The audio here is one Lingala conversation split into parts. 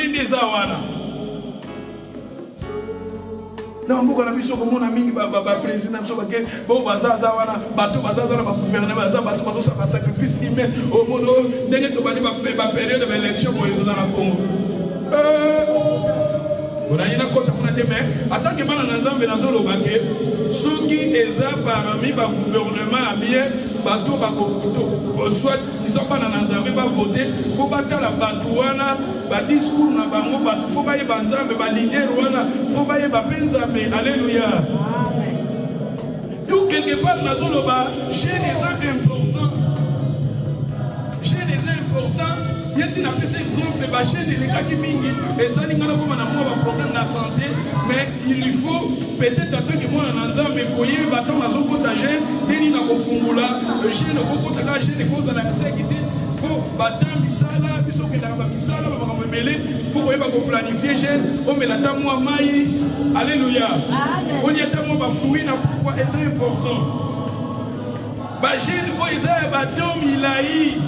Nzambe des awana. Na mbuka na biso ko mona mingi ba président biso ba ke bo bazaza wana bato bazaza na ba gouvernement bazaza bato bazo sa sacrifice humain au monde ndenge to bani ba période de élection ko yoza na Congo. On a une côte pour la demain. Attends que bana Nzambe na zolo ba ke soki eza parmi ba gouvernement bien bato ba ko soit disons pas na Nzambe ba voter faut ba kala bato wana ba discours na bango bato faut ba yeba Nzambe ba leader wana faut ba yeba Nzambe. Alléluia. Tout quelque part na zolo ba j'ai des important. J'ai des important. Yes, il a pris cet exemple, bah, chez les gars qui mingi, et ça, il y a un problème de la santé, mais il lui faut peut-être attendre que moi, dans un mais quoi, bâton à son côté, il y a un fungula, le chien, le côté, j'ai des causes à la sécurité, pour bâton, misala, bisou, que dans la misala, on va me mêler, il faut qu'on planifie, on met la table, moi, maï, alléluia. On y a tellement de fruits, pourquoi, et c'est important. Bah, j'ai une cause, bâton, milaï.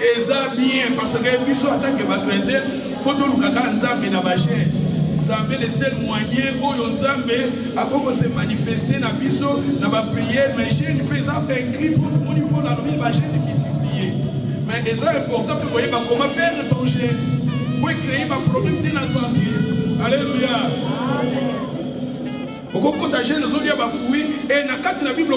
Et ça bien, parce que nous sommes en tant que chrétiens, il faut que nous Nzambe na baché. Nzambe le seul moyen où Nzambe a se manifester na biso na ba prière, mais j'ai une présence inclus pour tout le monde pour la vie baché de multiplier. Mais c'est important pour voir comment faire ton jeûne pour créer un problème de la santé. Alléluia. Au cours de jeûne, nous avons fruit et dans la Bible,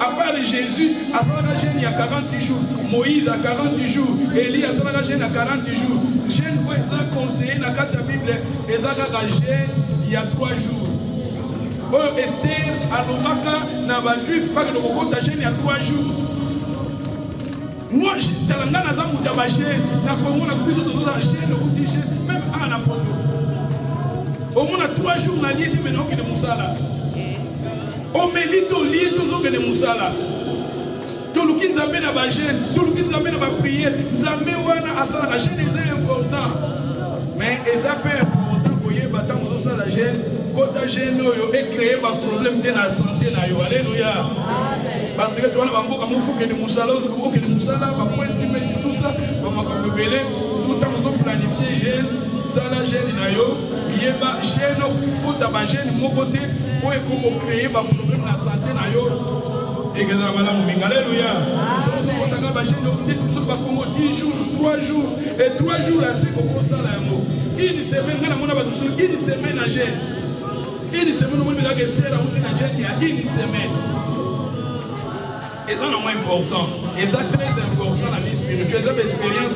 à part Jésus, à Sarah il y a 40 jours, Moïse à 40 jours, Élie à Sarah à 40 jours. Jeûne quoi ça conseillé dans la Bible, et ça il y a 3 jours. Oh Esther, à l'Omaka, n'a pas juif, pas que le cours de jeûne il y a 3 jours. Moi, je dans la Zamou Tabaché, dans le Congo, on a plus de jeûne, même à la poto. Au moins 3 jours, on a lié de maintenant que de Moussala. On mérite au lié toujours que de Moussala. Tout le qui nous amène à la gêne, tout le qui nous amène à la prière, nous amène à la gêne, c'est important. Mais c'est peu important pour y battre la gêne. Quand la gêne est créée par problème de la santé, alléluia. Parce que tu as un faut que de Moussala, que de Moussala, tout ça, tout le temps nous planifié gêne, ça la gêne, il y a un gêne, pour ta gêne, mon côté, pour créer un problème de la santé, et que ça va là, alléluia. Nous avons 10 jours, 3 jours, et 3 jours à 5 au ça là. Une semaine à gêne. Une semaine, on va dire il y a une semaine. Et ça, c'est important. Et ça, très important dans la vie spirituelle. Ça, l'expérience,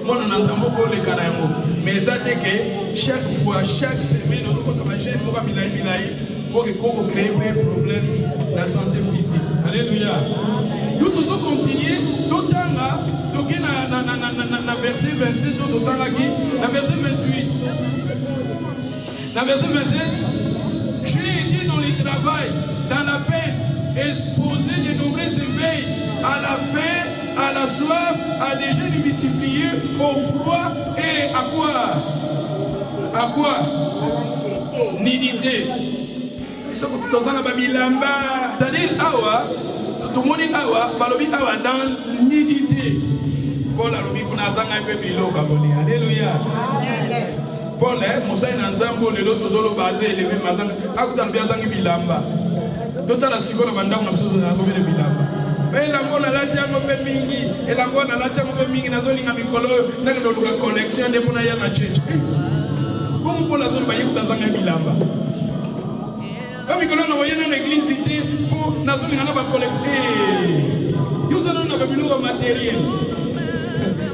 moi, on entend beaucoup les canaux. Mais ça, c'est que chaque fois, chaque semaine, on va dire pour créer un problème de la santé physique. Alléluia. Nous devons continuer. Tout le temps là, dans le verset 27, tout le temps là, dans le verset 28. Dans le verset 27, j'ai été dans le travail, dans la paix, exposé de nombreux éveils, à la faim, à la soif, à des jeûnes multipliés, au froid et à quoi? À quoi? Nidité. C'est-à-dire, awa, tout le monde est awa, balobi awa dans nidité. Paul a lobi kuna zanga pe bilo kaboli. Alléluia. Paul Moussa ina nzambo le loto zolo basé élevé mazanga. Akuta bien zangi bilamba. Tota la sikola bandako na biso na komele bilamba. Mais la ngona lati yango pe mingi, et la ngona lati yango pe mingi nazolinga mikolo na ndo luka collection de pona ya na church. Comme Paul azolo ba yikuta zanga bilamba. Comme mikolo na voyena na église pour nazolinga na ba collection. Yo zana na ba biloko matériel.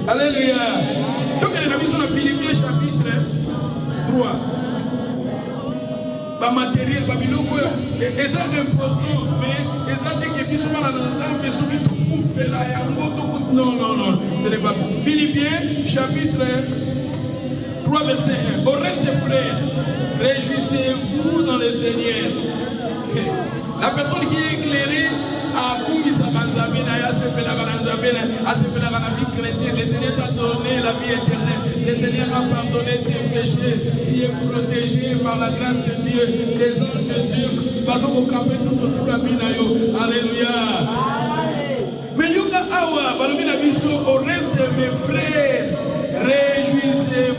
Alléluia. Donc les amis sont dans Philippiens chapitre 3. Ba matériel, ba biloko et ça c'est important, mais ça dit que tout souvent dans mais ce qui tout fait là non, ce n'est pas Philippiens chapitre 3 verset 1. Au reste des frères, réjouissez-vous dans le Seigneur. La personne qui est éclairée a commis sa manzamine, a fait la vie chrétienne. Le Seigneur t'a donné la vie éternelle. Le Seigneur a pardonné tes péchés. Tu es protégé par la grâce de Dieu. Les anges de Dieu. Parce qu'on campe tout autour de la vie. Alléluia. Mais Yuka Awa, au reste de mes frères, réjouissez-vous.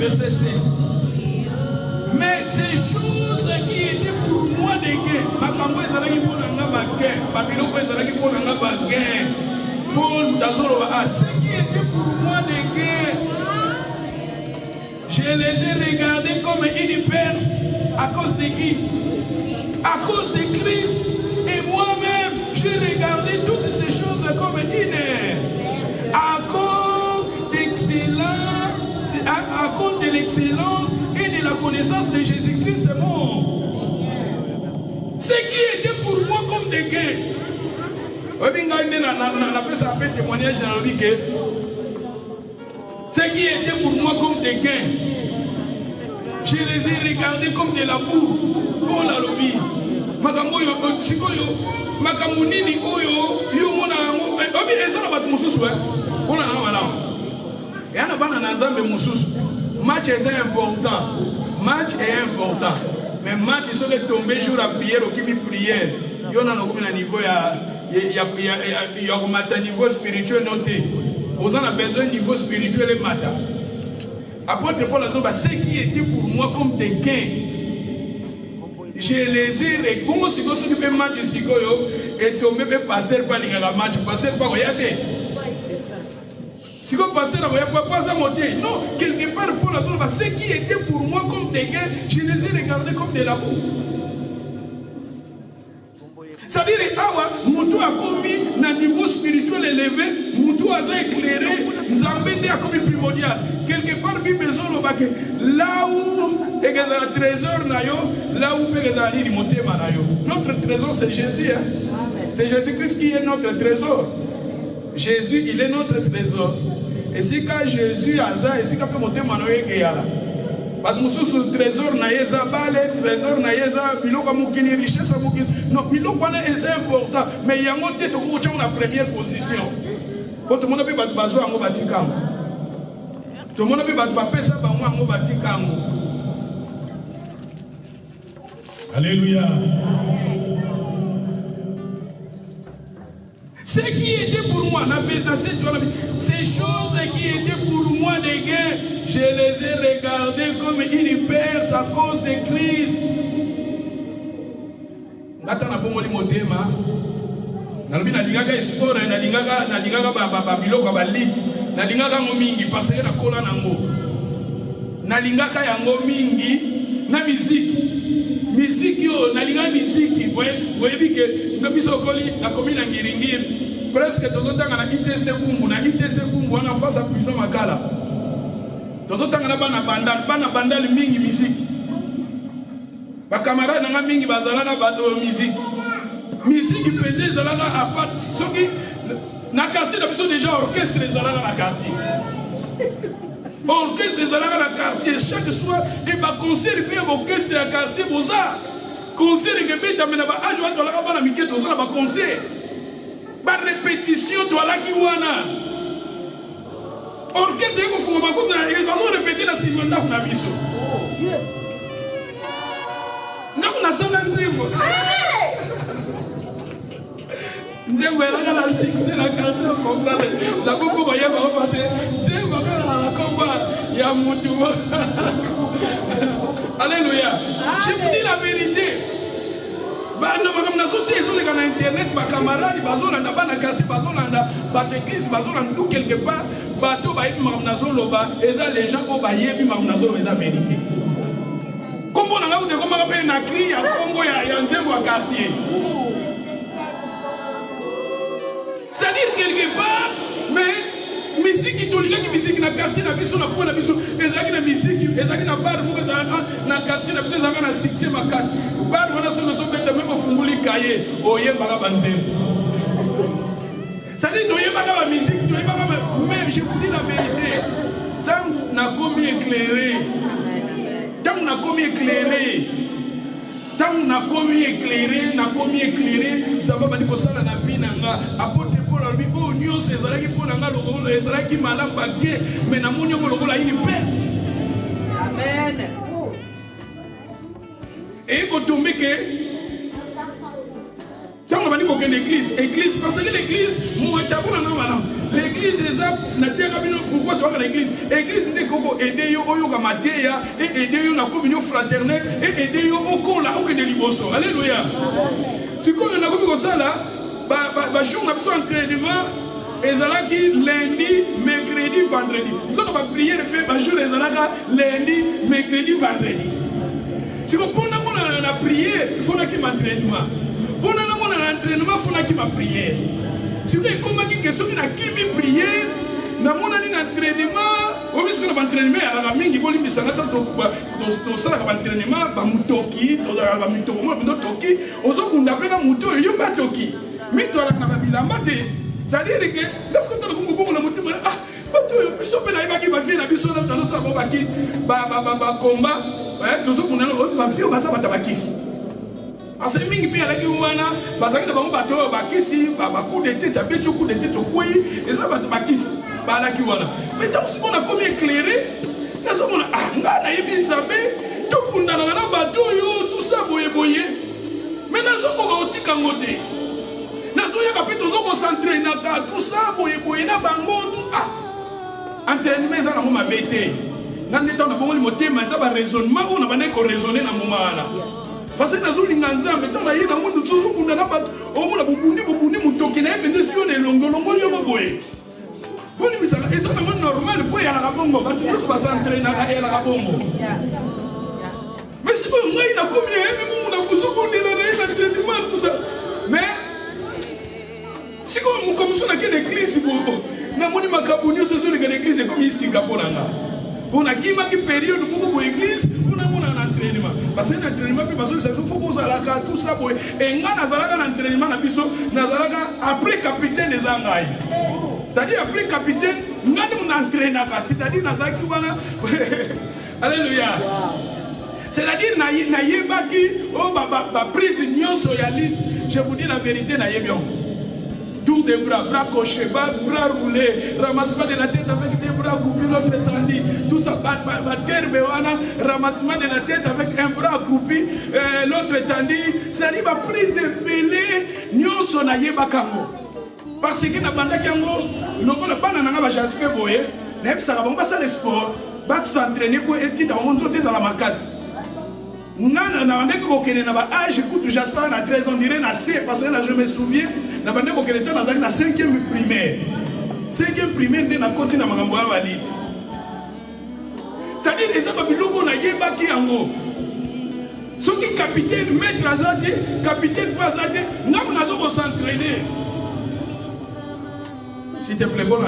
verset 16. Mais ces choses qui étaient pour moi des gains, makambo ezalaki pour nanga ba gain, babiloko ezalaki pour nanga ba gain. Paul Tazolo, ce qui était pour moi des gains, je les ai regardés comme une perte à cause de qui? À cause de Christ. Et moi-même, j'ai regardé toutes ces choses comme une. À cause d'excellence, à cause de l'excellence et de la connaissance de Jésus-Christ mon. Ce qui était pour moi comme des gains. Ce qui était pour moi comme des gains, je les ai regardés comme de la boue. Pour la lobby, Makamoyo, Sikoyo, Makamunini, Oyo, Yumona, Obi, et ça va te moussus, on a un malin. Et un bananazam de moussus. Match est important. Match est important. Mais match, il serait tombé jour à prière au Kimi prière. Il y en a un niveau, il y a un niveau spirituel noté. Vous en avez besoin de niveau spirituel et matin. Apôtre Paul a dit, ce qui était pour moi comme des gains, je les ai récompensés. Si vous avez un match de Sikoyo, et tombé passer par les matchs, passer par regarder. Si vous passez là, vous ne pouvez pas monter. Non, quelque part, Paul a dit, ce qui était pour moi comme des gains, je les ai regardés comme de la boue. C'est-à-dire que Moutou a commis un niveau spirituel élevé, Moutou a éclairé, Nzambende a commis primordial. Quelque part, il y a besoin de là où il y a un trésor, là où il y a un monté. Notre trésor, c'est Jésus. Hein? C'est Jésus-Christ qui est notre trésor. Jésus, il est notre trésor. Et si quand Jésus a ça, et si quand il monté, il y a là. Parce que le trésor na yeza balé, trésor na yeza biloko mukini richesse mukini. Non, biloko est important, mais il y a monté to ko na première position. Quand tout le monde peut battre bazo ango batikango. Tout le monde peut battre papa ça ba moi ango batikango. Alléluia. Ce qui était pour moi, ces choses qui étaient pour moi des gains, je les ai regardées comme une perte à cause de Christ. Natana bomoli motema. Nalobi na lingaka sport na lingaka ba biloko ba lit. Na lingaka ngo mingi parce que na kola nango. Na lingaka yango mingi na musique. Musique yo na lingaka musique. Boye bike ngabiso koli na komina ngiringiri. Presque tous les temps na ITC Kumbu on a face à prison makala. Tous les temps na bana bandal mingi musique. Ba camarade na mingi bazalaka bato musique. Musique pende zalaka à part soki na quartier na biso déjà orchestre zalaka na quartier. Orchestre zalaka na quartier chaque soir et ba concert bien orchestre na quartier boza. Concert que beta mena ba ajwa to la bana mike to zala ba concert. Par répétition, tu as la kiwana. Orchestre, il faut que répéter la simanda pour la mission. Nous avons la nzembo. Nzembo, elle a la succès, la carte, la bobo, il y a passer. Nzembo, la combat, il y a mon tour. Alléluia. Je vous dis la vérité. Bana makamnazote ezoleka na internet ba camarade bazolanda bana quartier bazolanda ba église bazolanda tout quelque part bato ba yebi makamnazoloba eza les gens ko ba yebi makamnazoloba eza vérité. Kombo na ngau de komba pe na cri ya kombo ya nzembo ya quartier. C'est-à-dire quelque part mais musique tolika ki musique na quartier na biso na kwa na biso ezaki na musique ezaki na bar mo ezaka na quartier na biso ezaka na succès makasi. Bar wana sozo beta même funguli kaye oyembaka banzembo. Ça dit oyembaka ba musique oyembaka même je vous dis la vérité. Tant na commis éclairé. Tant na commis éclairé. Tant na commis éclairé, na commis éclairé, ça va bani ko sala na bina nga apôtre Paul a dit oh nyonso ezalaki pona nga lokolo ezalaki malamba ke mais na munyo mo lokolo ini perte. Amen. Et quand on met que quand on va dire qu'une église parce que l'église moi tabou na madame. L'église est là, pourquoi tu vas à l'église? L'église n'est qu'au aider au Gamatea et aider la communion fraternelle et aider au Kola au Kedeliboso. Alléluia. Si on a comme ça là, jour on a besoin d'entraînement, et ça là qui lundi, mercredi, vendredi. Si on va prier le peu, jour les là lundi, mercredi, vendredi. Si on a prié, il faut qu'il m'entraînement. Pour l'entraînement, il faut qu'il m'a prié. Si vous avez compris que ceux qui ont prié, na mona ni entraînement, au risque de l'entraînement, à la mingi boli misana to sala ka entraînement ba mutoki, to da ba mutoko mo ndo toki, ozo kunda pe na muto yo ba toki. Mito ala na bilamba te. Ça veut dire que lorsque tu as le bongo na muto ah, bato biso pe na iba ki ba vie na biso na tano sa ba ki ba combat, tozo kunda no ba vie ba sa ba tabakisi. Parce que mingi pe ala ki wana, ba sa ki na bango bato ba kisi, ba coup de tête, ba coup de tête okoi, et ça ba tabakisi. Mais tant que on a comme éclairé, nous sommes là, on a émis Nzambe, tout le monde a un bateau, tout ça, boye. Mais nous sommes encore au Tikangote. Nous sommes concentrés dans tout ça, boye, na bango, tout ah. Entraînement, ça n'a pas bêté. Dans le temps de bon moté, mais ça va raisonnement, on a pas raisonner dans le moment là. Parce que nous sommes Nzambe, tant que nous sommes on a pas, on a boubuni, mutokina, et nous sommes longo, boye. Et ça c'est normal pour y aller à Bongo. Tu vas s'entraîner à la Bongo. Mais si vous avez combien de entraînement, tout ça. Mais si vous comme ça, l'église, vous avez l'église comme ici, pour la période pour l'église, pour un entraînement. Parce que l'entraînement, il faut que vous ayez tout ça. Et quand vous avez un entraînement, vous avez après capitaine des Angaïs. C'est-à-dire après capitaine, nous avons entraîné. C'est-à-dire Nazaki wana. Alléluia. C'est-à-dire naïebaki oh ba prise nyonso ya lit. Je vous dis la vérité naïebion. Tour des bras cochés, bras roulés, ramassement de la tête avec des bras courbés, l'autre étendu. Tout ça terre bewana, ramassement de la tête avec un bras accroupi, l'autre étendu. C'est-à-dire ba prise belé nyonso naïebakango. Parce que na banda kiango loko na bana nanga ba jasper boye na epsa ba mbasa le sport ba s'entraîner pour étude dans monde te za la makasi ngana na banda ko kene na ba âge écoute jasper na 13 ans dirait na C parce que là je me souviens na banda ko kene na 5e primaire 5e primaire na continue na makambo ya valide c'est-à-dire les aba biloko na yeba ki yango soki capitaine maître azati capitaine pas azati ngam nazo ko s'entraîner. S'il te plaît, bon,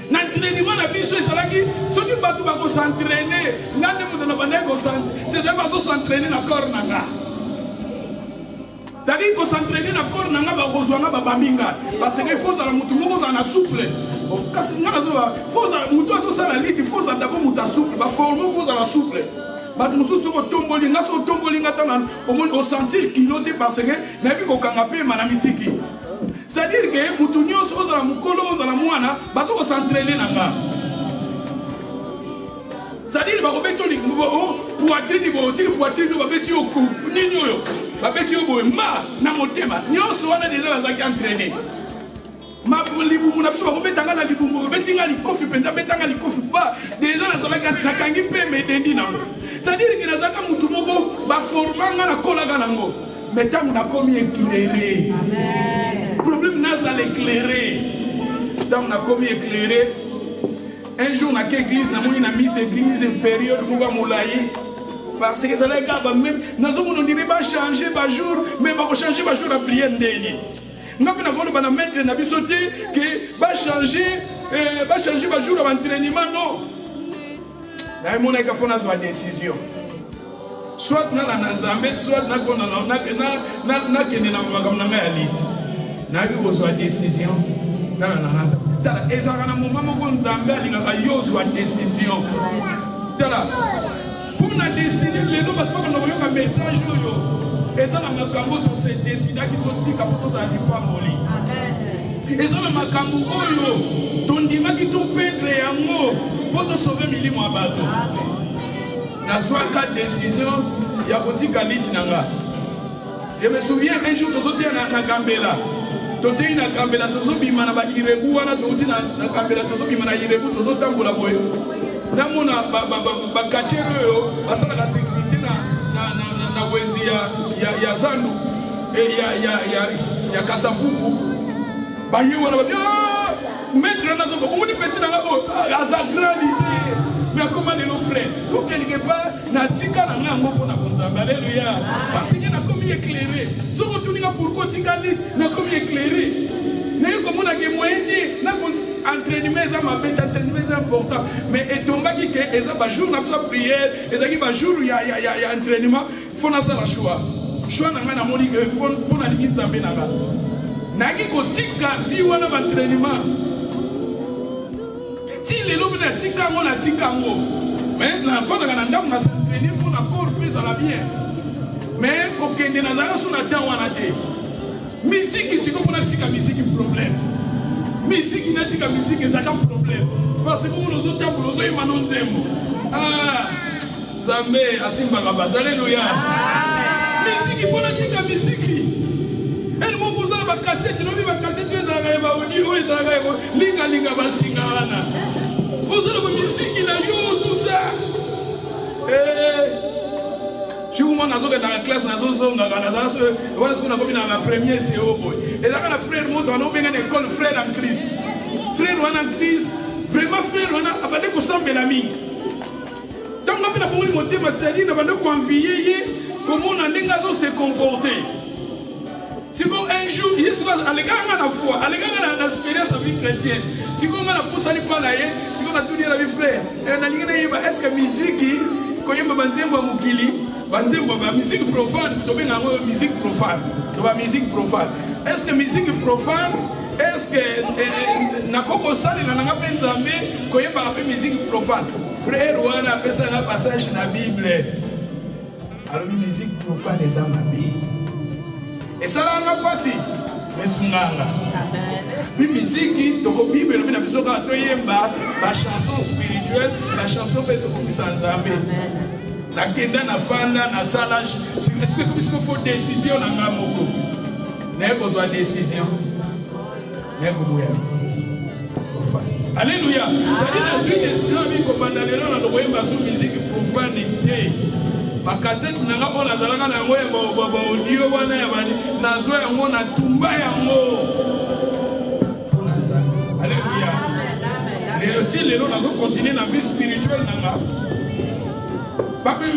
l'entraînement, la biso est là qui, ceux qui battent pour s'entraîner, c'est de s'entraîner dans le corps. C'est-à-dire qu'on s'entraîne dans le corps, parce qu'il faut que la souple. Il faut d'abord la souple, il faut la souple. Au sentir qu'il note parce que n'a vu qu'au canapé, manamitiki. C'est-à-dire que Moutounios, Ozala Moukolo, Ozala Mouana, Bato s'entraîner là-bas. C'est-à-dire que Barobeto, Pouatini, Pouatini, Babeti au cou, Nino, Babeti au bois, Ma, Namotema, Nyos, on a déjà la entraîné. Ma Libou, mon absolu, Babetanga, la Libou, Betinga, les coffres, Pentabetanga, les coffres, pas, déjà la Zalaka, la Kangipe, mais Dendina. C'est-à-dire que la Zaka Moutoumoko, Baformanga, la Kolaganango. Mais tant on a commis éclairé. Le problème n'a pas l'éclairer. Tant on a commis éclairé. Un jour, on a l'église, on a mis l'église une période où on a moulaï. Parce que ça les gars, même, on ne dirait pas changer par jour, mais on va changer par jour la prière. Nous avons mettre na bisoté que va changer par jour l'entraînement, non. Là, on a fait une décision. Soit na Nzambe, soit na kende na makambo na elite. Na bi kozwa décision. Na tala ezaka na moment moko Nzambe alingaka yo zwa décision. Tala pour na destiner les deux bato ba na message oyo. Eza na makambo to se décider ki to tika poto za lipamboli. Amen. Eza na makambo oyo to ndima ki to pendre yango poto sauver milimo ya bato. Amen. Dans 4 décisions, il y a un petit galit. Je me souviens un jour que j'étais à Gambela. Totei na kambela tozo bimana ba irebu wana toti na kambela tozo bimana irebu tozo tambola boye. Namona ba kachero yo basala la sécurité na wenzi ya Zandu ya Kasavuku. Ba yewa na ba maître nazo ko moni petit na ngo azagrandité. Mais comment les nos frères? Donc quelque part na tika na ngambo pona konzamba. Alléluia. Parce que na comme éclairé. So retourner pourquoi tika lit na comme éclairé. Mais comme on a des moyens na entraînement ça ma bête entraînement c'est important. Mais et tomba qui que eza ba jour na sa prière, eza qui ba jour ya entraînement, faut na ça la choix. Choix na ngana moni que faut pona lingi zambe na ba. Na ki ko tika vi wana ba entraînement. Si les lobes na tika ngo na tika ngo. Mais l'enfant na ndam na s'entraîner pour na corps plus à la bien. Mais ko kende na zara so na temps wana te. Musique ici comme on a tika musique problème. Musique na tika musique ça un problème. Parce que nous autres temps nous sommes manon zembo. Ah Zambe asimba rabat. Alléluia. Musique pour na tika musique. Elle m'a posé la cassette, non la cassette les arabes audio les arabes linga basingana. Posez la musique na yo tout ça. Je vous montre dans la classe, dans la première CO. Et là, le frère, nous avons une école, frère en Christ. Frère en Christ, vraiment frère, on a abandonné qu'on s'en l'ami. Donc, on a pu monter ma série, on a abandonné qu'on envier comment on a se comporter. Si un jour, il y a la foi, à l'égard de l'expérience de la vie chrétienne, si on a poussé les pas là, si on a tout dit à la vie frère, est-ce que la musique, quand il y a musique profane, musique profane. Est-ce que musique profane? Est-ce que nakoko sali na nga penzambe koyeba ka musique profane? Frère wana pesa na passage na Bible. Alors musique profane eza mabe. Et ça là nga pasi mesunganga. Puis musique toko Bible bina bisoka toyemba ba chanson spirituelle, la chanson peut être comme ça nzambe. La kenda na fanda na sala est-ce que faut décision na ngamoko neko zo décision neko boya alléluia c'est une décision bi ko bandalelo na loyemba sur musique profanité ba cassette na ngabo na zalanga na ngoya ba audio wana ya bani na zo ya ngona tumba ya ngo alléluia les lelo na zo continuer na vie spirituelle na nga.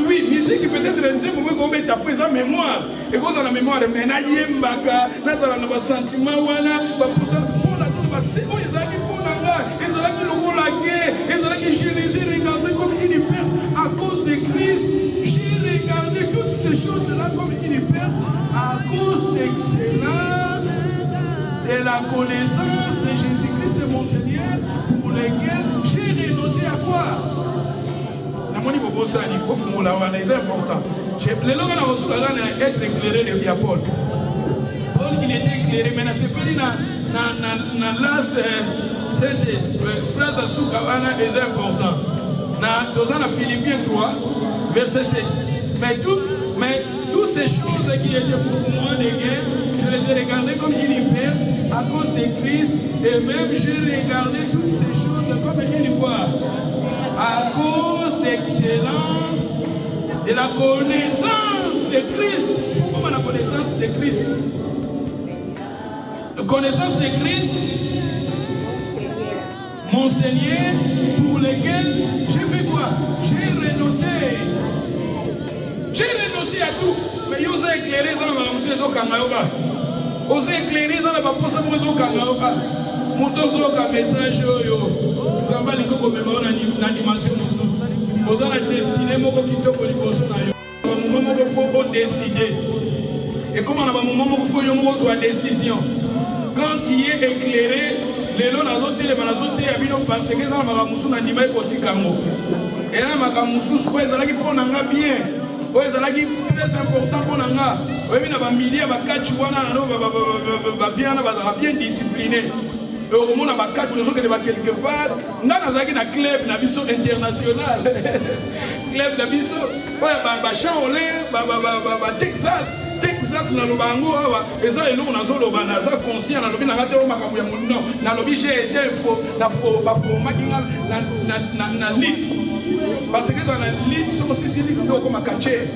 Oui, musique peut-être un moment qu'on met après ça mémoire. Et quand on a la mémoire, mais na yembaka, na za na ba sentiment wana, ba pousa pour la zone ba c'est bon ils ont pour nanga, ils ont qui logo la guerre, ils ont qui Jésus regardé comme une perte à cause de Christ. J'ai regardé toutes ces choses là comme une perte à cause d'excellence et la connaissance de Jésus-Christ mon Seigneur pour lesquels j'ai renoncé à quoi? C'est important. Les gens qui être éclairés de Paul. Paul, il était éclairé, mais c'est pas dans la phrase à Soukawana est important. Dans Philippiens 3, verset 7. Mais toutes ces choses qui étaient pour moi des gains, je les ai regardées comme une perte à cause de Christ, et même j'ai regardé toutes ces choses comme une quoi? À cause d'excellence de la connaissance de Christ. Comment la connaissance de Christ? La connaissance de Christ, mon Seigneur, pour lequel j'ai fait quoi? J'ai renoncé. J'ai renoncé à tout. Mais il a éclairé dans la musique au Kangaoka. Osez éclairer dans la paposa au Kangaoka. Motozoka message yo. Zamba likoko mema na dimension mosusu. Oza na destinée moko kitoko liboso na yo. Ba moment moko faut décider. Et comment na ba moment moko faut yo moko soit décision. Quand il est éclairé, les lots na zote les manazote ya bino parce que ça na musu na ndima ekotikango. Et là makamusu soit ezalaki pona nga bien. O ezalaki très important pona nga. Oyebi na ba milliers ba kachi wana na no ba viana ba bien discipliné. Et au moment où on a quelque part, on a un club international. Club Nabiso, Texas, exerce na lobango awa eza eloko nazo loba na za conscient na lobi na ngate o makambo ya muno na lobi j'ai été faux na faux ba faux makinga na lit parce que dans la lit so si lit do comme caché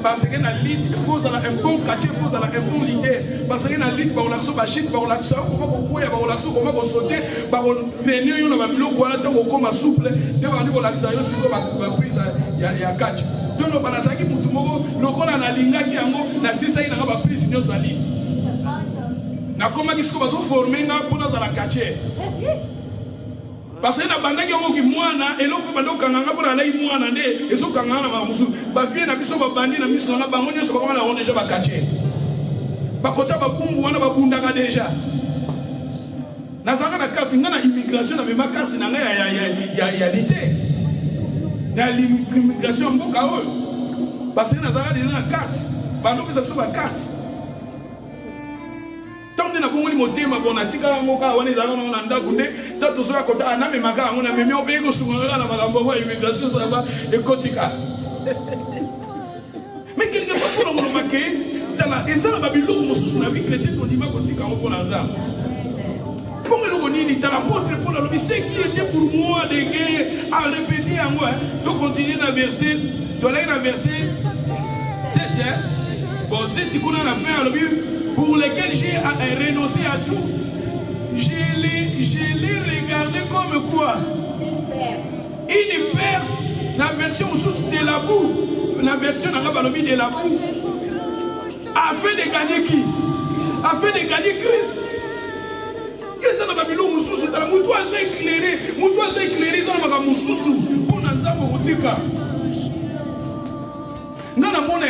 parce que na lit faut dans un bon caché faut dans un bon lité parce que na lit ba olaxo ba shit ba olaxo comment ko koya ba olaxo comment ko sauter ba ko tenir yo na ba biloko wana to ko koma souple de ba ndi ko laxa yo siko ba prise ya catch tolo banazaki mutu moko lokola na lingaki yango na sisa ina ba prise nyo salite na koma kisiko bazo former nga pona za la caché parce que na bandaki yango ki mwana eloko bando kanganga pona lai mwana nde ezo kanganga na musu ba vie na biso ba bandi na biso na bango nyo so ba kona déjà ba caché ba kota ba bungu wana ba bundaka déjà nazaka na carte ngana immigration na mema carte na nga ya lité na l'immigration mboka oyo parce que nazaka déjà na carte bando pesa biso ba carte tant na bongo ni motema bona tika ngoka wana ezaka na ndako nde tato so ya kota na mema ka ngona memi obeko sunga na makambo ya immigration ça va ekotika mais quelque part pour le marquer dans la ezala babilo mususu na vie chrétienne on dit ma kotika ngo na nzambe. Pour l'apôtre Paul a dit ce qui était pour moi de guerre à répéter à moi. Donc continuer dans le verset, dans le verset 7. Bon, c'est ce qu'on a fait à l'objet pour lequel j'ai renoncé à tout. Je l'ai regardé comme quoi? Une perte. La version sous de la boue. La version de la boue. Afin de gagner qui? Afin de gagner Christ. Qu'est-ce que Babylone mususu tala mutu aza éclairé za maka mususu pona nzambo kotika ngana mona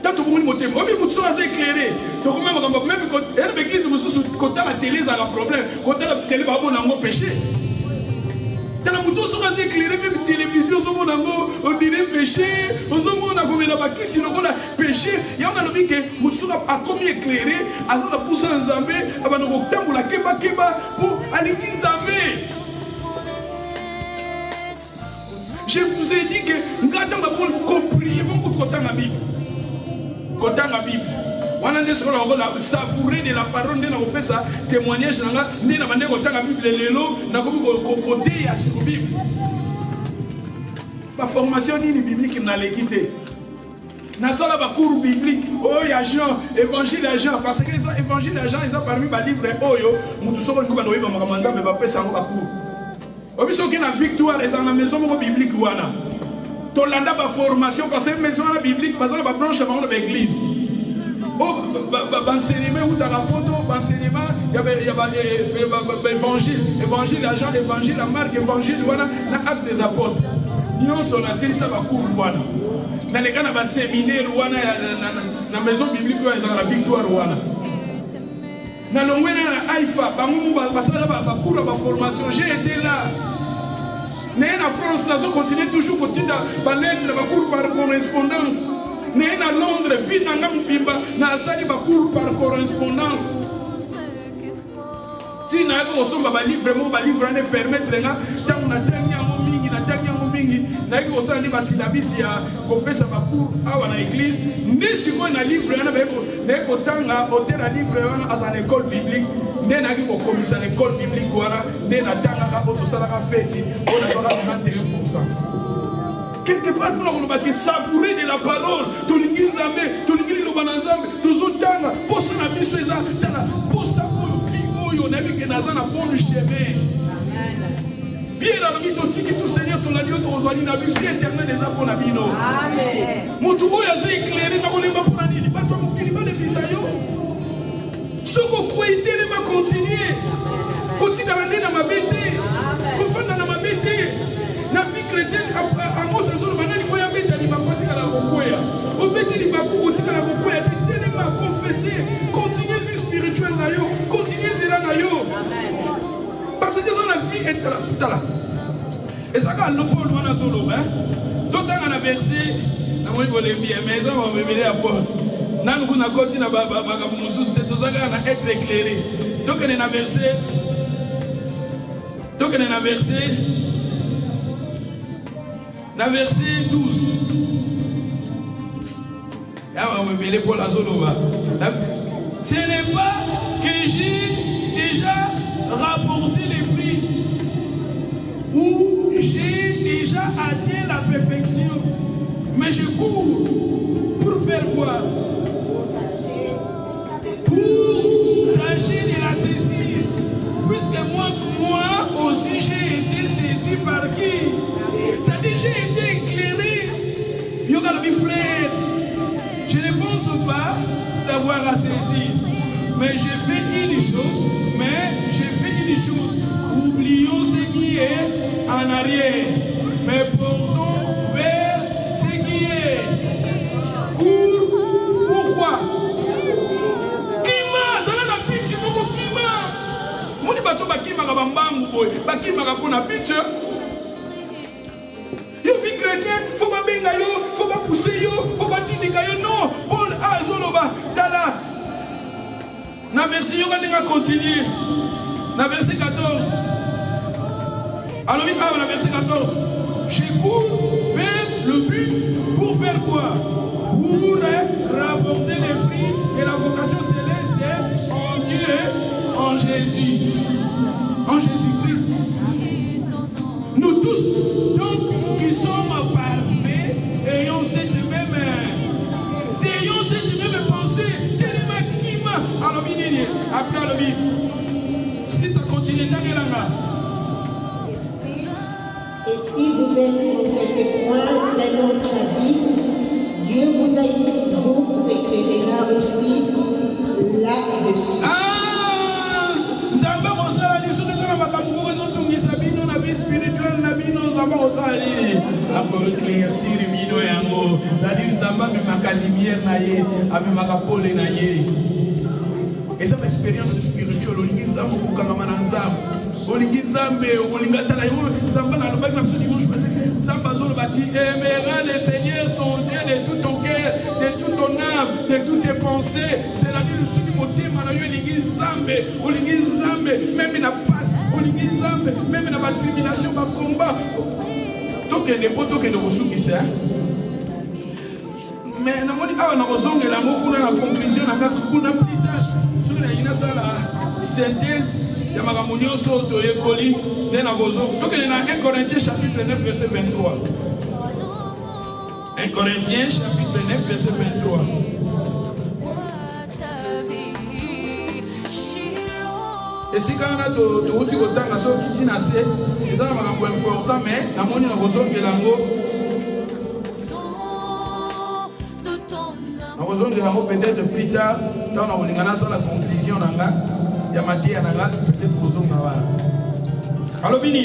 tato komoni motema obi mutu aza éclairé to koma makambo même ko elle église mususu kota la télé za problème kota la télé ba bona ngo péché tala mutu so aza éclairé même télévision zo bona ngo on dirait péché ozo mona komela bakisi lokola péché ya on a lobi que mutu a commis éclairé azana poussa nzambe abana ko tambola keba pour alingi nzambe. Je vous ai dit que ngata na pour prier beaucoup de temps la Bible. Kota la Bible. Wana nde so la savourer de la parole de na kopesa témoignage nanga ni na bande kota la Bible lelo na komi côté ya sur Bible. La formation ni biblique na l'équité. Na sala ba cours biblique oh ya Jean évangile à Jean parce que les évangile à Jean ils ont parmi ba livre oyo mutu soko ngo bando yeba makamanda me ba pesa ngo ba cours obiso ki na victoire les en la maison mo biblique wana to landa ba formation parce que maison la biblique parce que ba branche ba ngo ba église oh ba enseignement ou ta rapoto ba enseignement ya ba évangile à Jean évangile à Marc évangile wana na acte des apôtres nous on a saisi ça ba cours wana. Dans les cas de séminaire, dans la maison biblique, il y a la victoire. Dans le Haïfa, la formation, j'ai été là. En France, nous continuons toujours à lettre, par correspondance. À Londres, ville dans cours par correspondance. Si nous avons un livre, vraiment, un permettre naki osala ba syllabus ya kopesa ba cours awa na église nde siko na livre yana ba ko tanga auteur na livre yana as en école biblique nde naki ko komisa na école biblique wana nde na tanga ka auto sala ka fête on a pas 91%. Quelque part nous va te savourer de la parole to lingi nzambe to lingi lo bananzambe to zotanga posa na biso eza tala posa ko fi oyo na bi ke naza na bon chemin. Bien dans le mythe qui tout Seigneur ton agneau ton oiseau na vie éternelle des apôtres na bino. Amen. Mutu oyo aza éclairé na kolemba pour nini ba to mokili ba le bisayo. Soko koité le ma continuer. Kotika na ndena mabete. Kofanda na mabete. Na vie chrétienne à mo saison banani ko ya beta ni makotika na kokoya. Obeti ni baku kotika na kokoya tene ma confesser, continuer vie spirituelle na yo, continuer zela na yo. Parce que dans la vie est là. Et ça quand le Paul wana solo hein. Tout dans la verset na moi voler bien mais ça va me mener à Paul. Nan kuna koti na baba mususu tout ça na être éclairé. Donc on est dans verset Dans verset 12. Ce n'est pas que j'ai déjà rapporté les prix ou j'ai déjà atteint la perfection, mais je cours pour faire quoi? Pour tâcher de la saisir, puisque moi aussi j'ai été saisi par qui? Ça dit j'ai été éclairé. Yoga le frère, je ne pense pas d'avoir à saisir, mais j'ai fait une chose, oublions ce qui est en arrière, mais portons vers ce qui est. Pourquoi? Kima, ça n'a pas pitié, mon Kima. Mon bateau, Bakima, Bambam, Bakima, Rapona, pitié. Yo, vie chrétien, faut pas benga yo, faut pas pousser yo, faut pas tirer yo, non. Paul a Zoloba, Dala. Na verset yo, on va continuer. Na verset 14. Alors, na verset 14. Je cours vers le but pour faire quoi? Pour rapporter les prix et la vocation céleste en Dieu, en Jésus. En Jésus-Christ. Nous tous, donc, qui sommes parfaits, ayons cette même pensée. Alors, après le vivre. Si ça continue, et si vous êtes en quelque point d'un autre avis, Dieu vous éclairera aussi là-dessus. Spirituel na bino zamba osali akolo éclaircir bino yango c'est-à-dire nzamba memaka lumière na ye amemaka pole na ye. Et ça expérience spirituelle olingi nzamba okokangama na nzambe olingi nzambe olinga tala yo nzamba na lobaki na biso dimanche passé nzamba azoloba ti aimeras le Seigneur ton Dieu de tout ton cœur, de toute ton âme, de toutes tes pensées. C'est la vie du sud motema na yo olingi nzambe même na passe olingi nzambe même na ba tribulation ba combat tokende po tokende kosukisa. Mais na moni awa na kozongela ngo kuna na conclusion na kuna plus tard soki na ina sala synthèse ya makambo nyonso toyekoli nde na kozonga tokende na 1 Corinthiens chapitre 9 verset 23. 1 Corinthiens chapitre 9 verset 23. Et si quand on a tout le temps, c'est important, mais la monnaie n'a besoin de l'ango. On a besoin de l'ango peut-être plus tard, quand on a la conclusion, il y a matière, peut-être besoin de l'ango. Alors, Bini.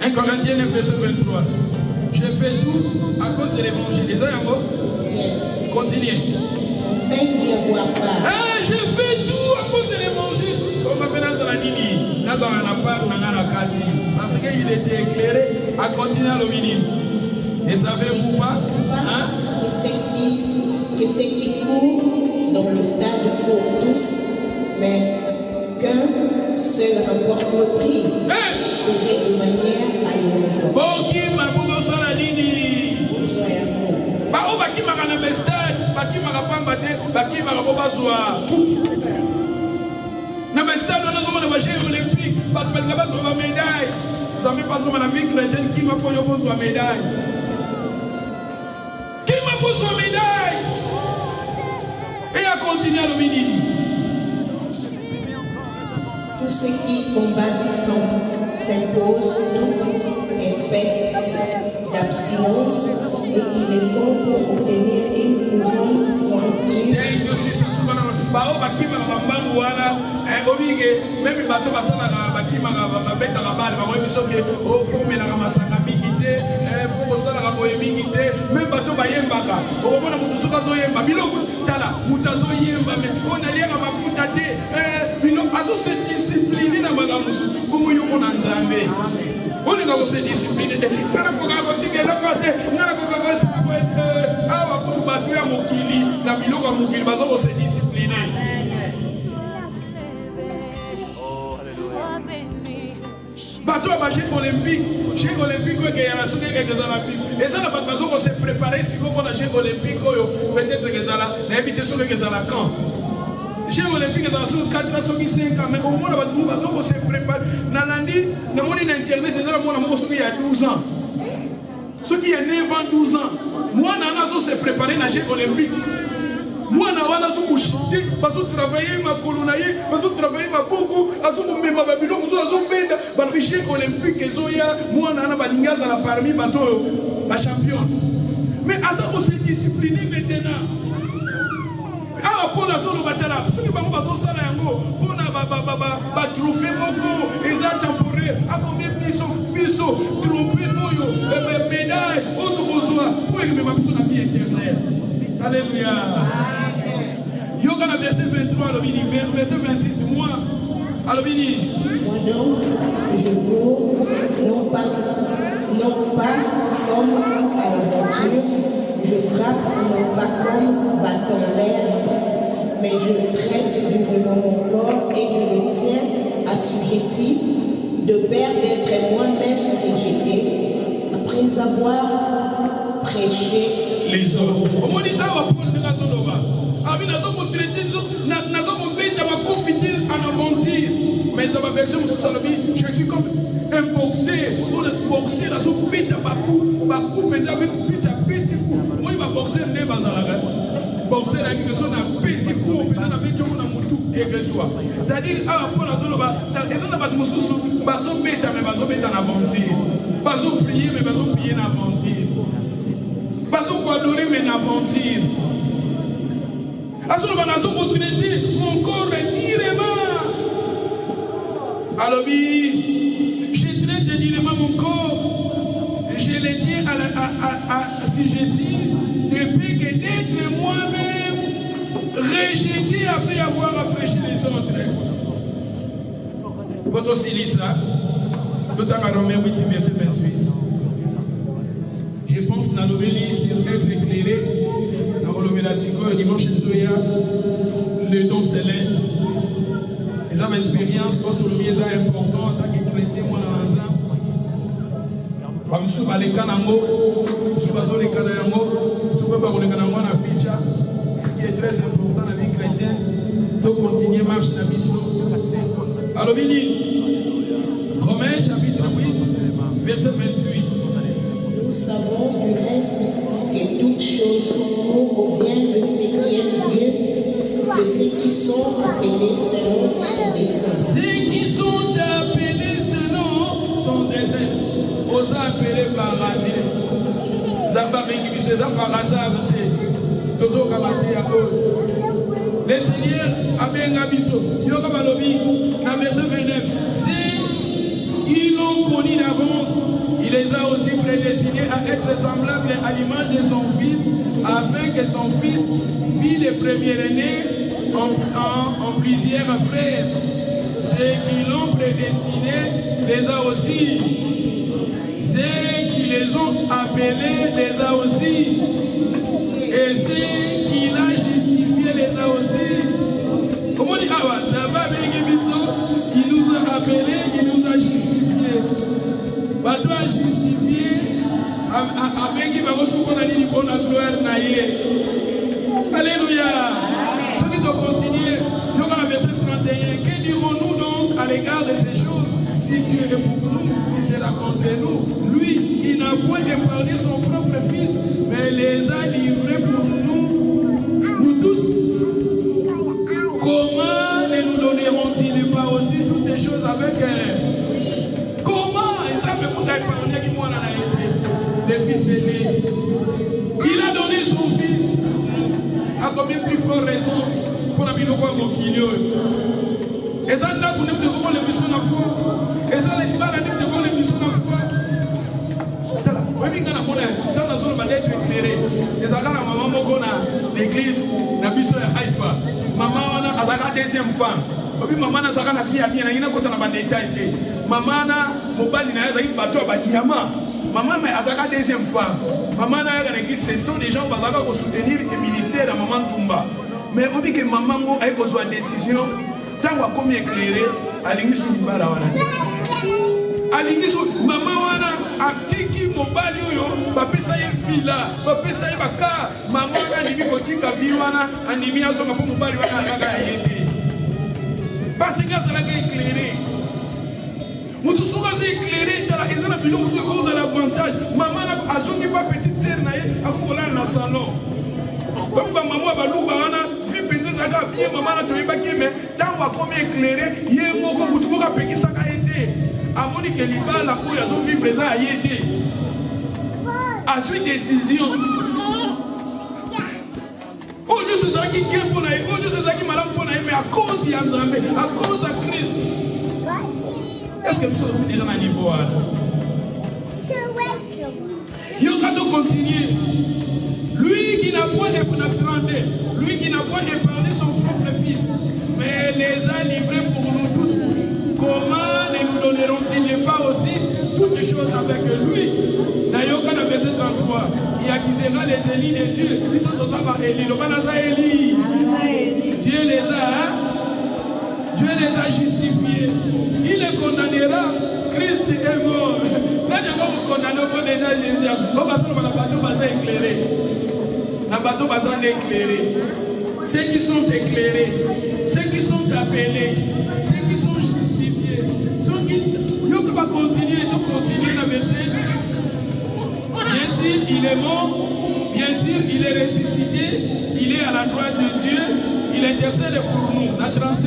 1 Corinthiens 9, verset 23. Je fais tout à cause de l'évangile. Les aïe, yes. Continuez. Je fais tout à cause de l'évangile. Comme appelle Nazaranini, Nazaran n'a pas Kati. Parce qu'il était éclairé à continuer à l'omini. Et savez-vous pas que ceux qui courent dans le stade courent tous, mais qu'un seul remporte le prix. Courez de manière allégeante. Bon, qui m'a proposé la ligne? Bah, qui m'a ramené baki makapamba te baki makapobazwa na stade on a comme les Jeux olympiques bato balinga bazwa médaille zambe pas comme la vie chrétienne qui m'a koyo bozwa médaille et a continué à le minini. Tous ceux qui combattent s'imposent toute espèce d'abstinence et ils le font pour obtenir une couronne corrective. Même bateau basala bakima babeta la balle ba rebi soke o formela ka masanga mingité faut que ça la boye mingité même bateau bayembaka o mona mutu soka zo yemba biloko tala mutazo yemba mais on a lié ma mafuta te biloko azo se discipliner na magamusu bomo yoko na nzambe on est se discipliner te kana ko ka kotika lokote ngana ko ka sa ko awa ko batu ya mokili na biloko mokili bazo se discipliner. Bateau à Jeux olympiques, que y a la soudée quelques olympiques. Et ça n'a pas de façon qu'on se préparer si vous avez un jeu olympique, peut-être que vous allez éviter ce que vous allez quand. Jeux olympiques, vous avez 4 ans, 5 ans, mais au moins, vous allez se préparer. Nalandi, dans mon internet, il y a 12 ans. Ceux qui ont 9 ans, 12 ans, moi, je se préparer dans les Jeux olympiques. Moi, je travailler ma colonaïe, je travailler ma beaucoup, je ma Babylone, je les Jeux olympiques, moi, je suis parmi les champions. Mais à se discipliner maintenant. Ah, pour la zone batala, ceux qui vont faire ça, pour la trophée, les temporaires, à combien de trompés, médailles, autre besoin, pour que ma personne a vie éternelle. Alléluia. Yoga, verset 23, verset 26, moi, alors moi donc, je cours, non pas comme à l'aventure, je frappe non pas comme bâton d'air, mais je traite durement mon corps et je le tiens assujetti, de peur d'être moi-même rejeté, après avoir prêché les autres. On dit d'avoir pour le Nazoloba. Avec nous avons traité, nous avons fait de confiter en aventure. Mais dans ma version, je suis comme un boxeur. On boxer dans un bête à Bakou, mais avec un bête à bête. Moi, je vais boxer ne bazala. Boxer avec son petit coup, on peut mettre sur mon moutou et que soit. C'est-à-dire, à pour la zone, ils ont pas de moussou, bazo bête, mais bazo bête en aventure. Bazo prier, mais bazo prier en aventure. Bazo quoi adorer, mais en aventure. Mon corps est irrément. Alors, je traite directement mon corps. Je le tiens si je dis, ne peut que d'être moi-même rejeté après avoir prêché les autres. Faut aussi lire ça. Tout en Romains 8, verset 28. Je pense dans l'obélie sur être éclairé. Le dimanche, le don céleste. Les hommes expérience, votre lieu est important en tant que chrétien, moi dans l'ensemble. Je suis allé à Kanango, je suis allé à Kanango, je suis allé à Kanango na ficha. Ce qui est très important dans la vie chrétienne, de continuer à marcher dans la mission. Alors, Romains chapitre 8, verset 28. Nous savons du reste que toutes choses concourent au bien de ceux qui aiment Dieu, de ceux qui sont appelés selon son dessein. Ceux qui sont appelés selon son dessein. Aux appelés par Dieu. Le Seigneur a bien abisso. Dans verset 29. Ceux qui l'ont connu d'avance, il les a aussi prédestinés à être semblables à l'image de son Fils, afin que son Fils fît les premiers-nés en plusieurs frères. Ceux qui l'ont prédestiné les a aussi. Ceux qui les ont appelés les a aussi. Et ceux qui l'a justifié les a aussi. Comment dit Awa? Il nous a appelés, il nous a justifiés. Bato a justifié. Abengi va recevoir la bonne gloire naïe. Alléluia. Ceux qui doivent continuer, nous avons le verset 31. Que dirons-nous donc à l'égard de ces choses? Si Dieu est pour nous, il sera contre nous. Lui, il n'a point épargné son propre Fils, mais les a livrés pour nous tous. Comment ne nous donneront-ils pas aussi toutes les choses avec elle? Comment? Le Fils aîné. Il a donné son Fils. À combien plus forte raison pour la vie de quoi mon kilio? Et ça, là, vous n'avez pas de mission à foi. Et ça, les balles, vous n'avez pas de mission à foi. Dans la zone, va être éclairé. Et ça, la maman, l'église, la mission à Haïfa. Maman, on a la deuxième femme. Maman, on a la fille à bien, il y a un détail. Maman, mobile, il y a un bateau à diamant. Maman, mais à la deuxième femme. Maman, l'église, ce sont des gens qui vont soutenir le ministère de Maman Toumba. Mais on dit que maman a besoin de décision. Tant qu'on comme éclairé, à l'église, on va la maman, a tiki mobali oyo bapesa ye fila bapesa ye baka mama animi kotika vi wana animi azonga mpo mobali wana akaka ye te parce que azalaka éclairé moto soki aza éclairé tala eza na biloko ekozala avantage mama azongi mpa petite sere na ye akokolala na salon oyo bamama baluba wana vi mpenza ezalaka bien mama na toyebaki me ntango akomi éclairé ye moko motu moko apekisaka ye te amoni ke libala oyo azovivre eza aye te azwi décision oyo nyonso ezalaki ge mpo na ye oyo nyonso ezalaki malamu mpo na ye mais à cause ya nzambe à cause ya Christ. Est-ce que nous sommes déjà à un niveau là? Il y a continuer. Lui qui n'a point épargné, lui qui n'a point épargné son propre fils, mais les a livrés pour nous tous. Comment ne nous donneront-ils pas aussi toutes choses avec lui? D'ailleurs, quand le verset 33, il accusera les élus de Dieu. Ils sont tous à Élie. Dieu les a justifiés. Il les condamnera. Christ est mort. Là, nous avons condamné déjà les hommes. On va sur le bateau éclairé. Le bateau éclairé. Ceux qui sont éclairés, ceux qui sont appelés, ceux qui sont justifiés, ceux qui. Nous va continuer le verset. Bien sûr, il est mort. Bien sûr, il est ressuscité. Il est à la droite de Dieu. Il intercède pour nous. La 35.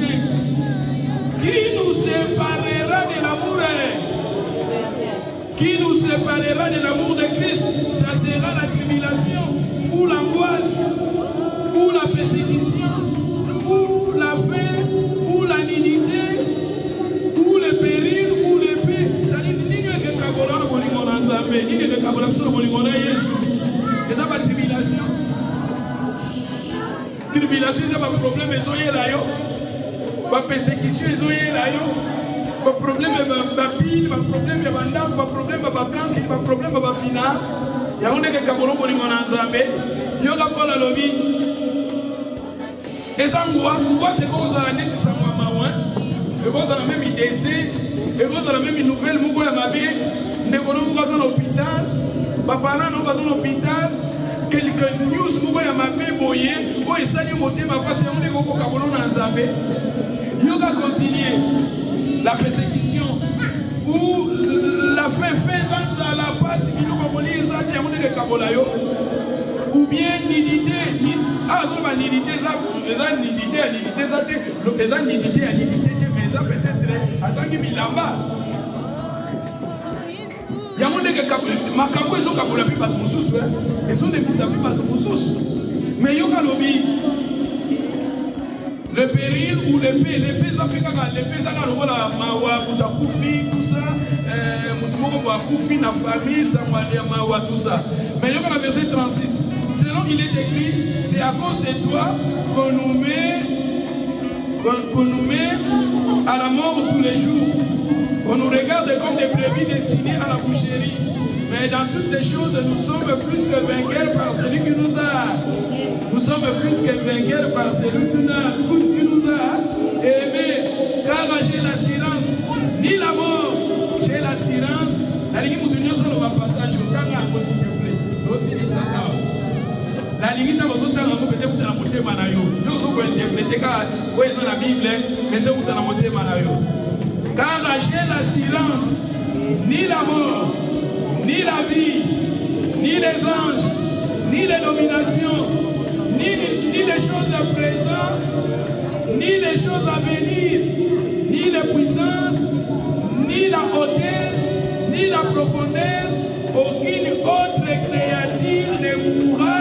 Qui nous séparera de l'amour? Qui nous séparera de l'amour de Christ? Ça sera la tribulation, ou l'angoisse, ou la persécution, ou la faim, ou la nudité, ou le péril, ou l'épée. C'est-à-dire, si nous sommes capables de nous ensemble, nous sommes capables de nous Jésus. C'est ça la tribulation. Tribulation, c'est pas problème, ils ont là. Pas persécution, ils ont là. Pas problème de pile, pas problème de bandage, pas problème de vacances, pas problème de finance. Il y a un des cabolos pour nous ensemble. Il y a un peu de lobby. Et ça, c'est quoi ça, la nette, ça m'a et vous avez la même idée, et vous avez la même nouvelle, vous avez ma vie, nous sommes à l'hôpital, papa, nous sommes à l'hôpital. Quelques news, vous voyez ma vie, boyer, vous essayez de monter ma passe, on est au Cameroun en Zambé. Il va continuer la persécution ou la fin dans la passe, il va venir, il va venir Kabolayo. Ou bien nidité, ah, ça va nidité, ça, nidité, ça, mais ça peut-être à 5 000 là-bas. Il y a un monde qui ma campo ils ont capolé pas de moussous, ils sont des petits amis pas de moussous. Mais il y a le péril ou l'épée ça fait quand l'épée ça quand la mawa mutakufi tout ça mutumoko kwa kufi na famille ça mawa tout ça. Mais il y a le verset 36. Selon il est écrit, c'est à cause de toi qu'on nous met à la mort tous les jours. On nous regarde comme des brebis destinées à la boucherie. Mais dans toutes ces choses, nous sommes plus que vainqueurs par celui qui nous a. Nous sommes plus que vainqueurs par celui qui nous a aimés. Car j'ai l'assurance, ni la mort, j'ai l'assurance. La ligne de sur le passage, s'il te plaît. Aussi, les satan. La ligne de peut-être que la montée manayo. Nous sommes interprétés car, oui, dans la Bible, mais c'est où la montée manayo. Car j'ai l'assurance, ni la mort, ni la vie, ni les anges, ni les dominations, ni les choses à présent, ni les choses à venir, ni les puissances, ni la hauteur, ni la profondeur, aucune autre créature ne pourra